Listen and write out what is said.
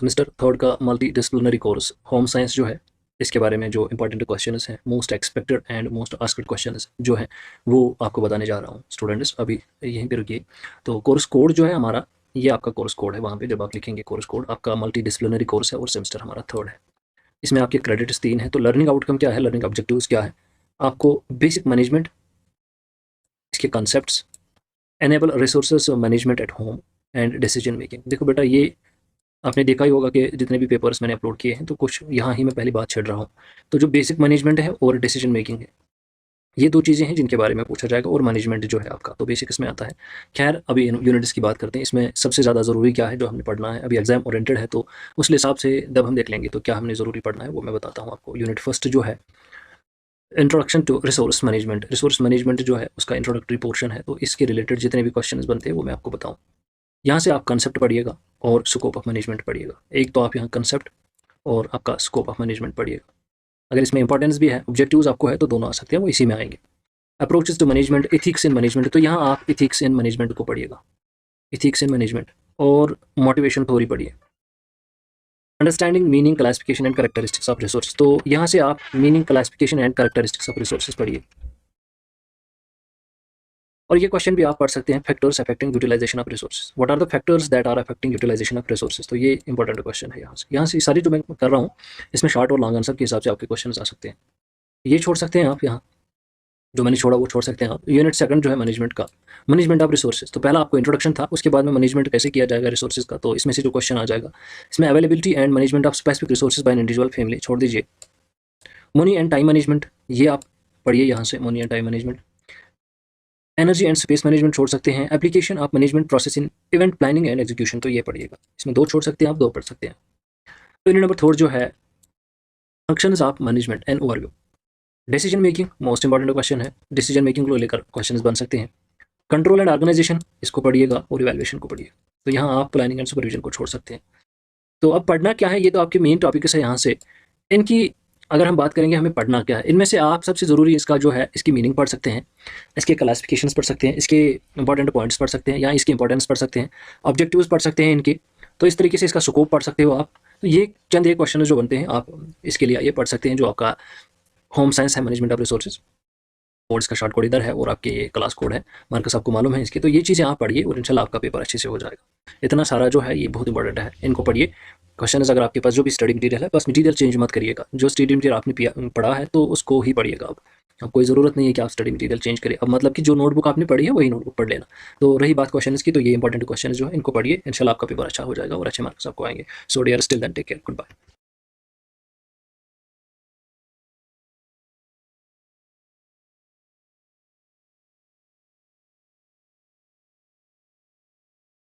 Semester third का multi disciplinary course home science जो है, इसके बारे में जो इंपॉर्टेंट क्वेश्चंस हैं, most expected and most asked questions जो हैं, वो आपको बताने जा रहा हूँ। स्टूडेंट्स अभी यहीं पे रुकिए। तो कोर्स कोड जो है हमारा, ये आपका कोर्स कोड है। वहाँ पे जब आप लिखेंगे कोर्स कोड, आपका मल्टी डिसिप्लिनरी कोर्स है और सेमेस्टर हमारा थर्ड है। इसमें आपके क्रेडिट्स 3 हैं। तो लर्निंग आउटकम क्या है, लर्निंग ऑब्जेक्टिव्स क्या है, आपको बेसिक मैनेजमेंट, इसके concepts, enable resources management at home and decision making. देखो बेटा, ये आपने देखा ही होगा कि जितने भी पेपर्स मैंने अपलोड किए हैं, तो कुछ यहाँ ही मैं पहली बात छेड़ रहा हूँ। तो जो बेसिक मैनेजमेंट है और डिसीजन मेकिंग है, ये 2 चीज़ें हैं जिनके बारे में पूछा जाएगा। और मैनेजमेंट जो है आपका, तो बेसिक इसमें आता है। खैर अभी यूनिट्स की बात करते हैं। इसमें सबसे ज़्यादा ज़रूरी क्या है जो हमने पढ़ना है, अभी एग्जाम ओरिएंटेड है, तो उस हिसाब से जब हम देख लेंगे तो क्या हमने ज़रूरी पढ़ना है वो मैं बताता हूँ आपको। यूनिट फर्स्ट जो है, introduction to resource management. Resource management जो है उसका इंट्रोडक्टरी पोर्शन है, तो इसके रिलेटेड जितने भी क्वेश्चन बनते हैं वो मैं आपको बताऊँ। यहाँ से आप कंसेप्ट पढ़िएगा और स्कोप ऑफ मैनेजमेंट पढ़िएगा। एक तो आप यहाँ कंसेप्ट और आपका स्कोप ऑफ मैनेजमेंट पढ़िएगा। अगर इसमें इंपॉर्टेंस भी है, ऑब्जेक्टिव्स आपको है, तो दोनों आ सकते हैं, वो इसी में आएंगे। Approaches to management, ethics in management, तो यहाँ आप इथिक्स इन मैनेजमेंट को पढ़िएगा, इथिक्स इन मैनेजमेंट। और मोटिवेशन थ्योरी पढ़िए। Understanding meaning classification and characteristics of resource, तो यहाँ से आप meaning classification and characteristics of resources पढ़िए। और ये क्वेश्चन भी आप पढ़ सकते हैं, factors affecting utilization of resources, what are the factors that are affecting utilization of resources. तो ये इंपॉर्टेंट क्वेश्चन है। यहाँ से सारी जो मैं कर रहा हूँ, इसमें शॉर्ट और लॉन्ग आंसर के हिसाब से आपके क्वेश्चन आ सकते हैं। ये छोड़ सकते हैं आप, यहाँ जो मैंने छोड़ा वो छोड़ सकते हैं आप। यूनिट सेकंड जो है मैनेजमेंट का, मैनेजमेंट ऑफ रिसोर्सेज, तो पहला आपको इंट्रोडक्शन था, उसके बाद में मैनेजमेंट कैसे किया जाएगा रिसोर्सेज का, तो इसमें से जो क्वेश्चन आ जाएगा, इसमें availability and management of specific resources by an individual family छोड़ दीजिए। मनी एंड टाइम मैनेजमेंट, ये आप पढ़िए यहाँ से, money and time management. Energy and space management छोड़ सकते हैं। Application of management process in event planning and execution, तो ये पढ़िएगा। इसमें 2 छोड़ सकते हैं आप, 2 पढ़ सकते हैं। तो यूनिट नंबर 4 जो है, functions of management and overview. Decision making most important question है, डिसीजन मेकिंग को लेकर क्वेश्चंस बन सकते हैं। कंट्रोल एंड ऑर्गेनाइजेशन, इसको पढ़िएगा, और इवैल्यूएशन को पढ़िए। तो यहाँ आप प्लानिंग एंड सुपरविजन को छोड़ सकते हैं। तो अब पढ़ना क्या है, ये तो आपके मेन टॉपिक्स है। यहाँ से इनकी अगर हम बात करेंगे हमें पढ़ना क्या है, इनमें से आप सबसे ज़रूरी इसका जो है, इसकी मीनिंग पढ़ सकते हैं, इसके क्लासिफिकेशंस पढ़ सकते हैं, इसके इंपॉर्टेंट पॉइंट्स पढ़ सकते हैं, या इसकी इंपॉर्टेंस पढ़ सकते हैं, ऑब्जेक्टिव्स पढ़ सकते हैं इनके। तो इस तरीके से इसका स्कोप पढ़ सकते हो आप। तो ये चंद एक क्वेश्चन जो बनते हैं, आप इसके लिए ये पढ़ सकते हैं। जो आपका होम साइंस है, मैनेजमेंट ऑफ रिसोर्सेज, और इसका शॉर्ट कोड इधर है, और आपके ये क्लास कोड है, मार्कस आपको मालूम है इसके। तो ये चीज़ें आप पढ़िए और इंशाल्लाह आपका पेपर अच्छे से हो जाएगा। इतना सारा जो है ये बहुत इंपॉर्टेंट है, इनको पढ़िए। क्वेश्चन अगर आपके पास जो भी स्टडी मटीरियल है, बस मटीरियल चेंज मत करिएगा। जो स्टडी मटीरियल आपने पढ़ा है तो उसको ही पढ़िएगा। अब कोई ज़रूरत नहीं है कि आप स्टडी मटीरियल चेंज करें। अब मतलब कि जो नोटबुक आपने पढ़ी है वही नोटबुक पढ़ लेना। तो रही बात क्वेश्चन की, तो ये इंपॉर्टेंट क्वेश्चन जो है इनको पढ़िए, इंशाल्लाह आपका पेपर अच्छा हो जाएगा और अच्छे मार्क्स आपको आएंगे। So dear, still then take care, good bye.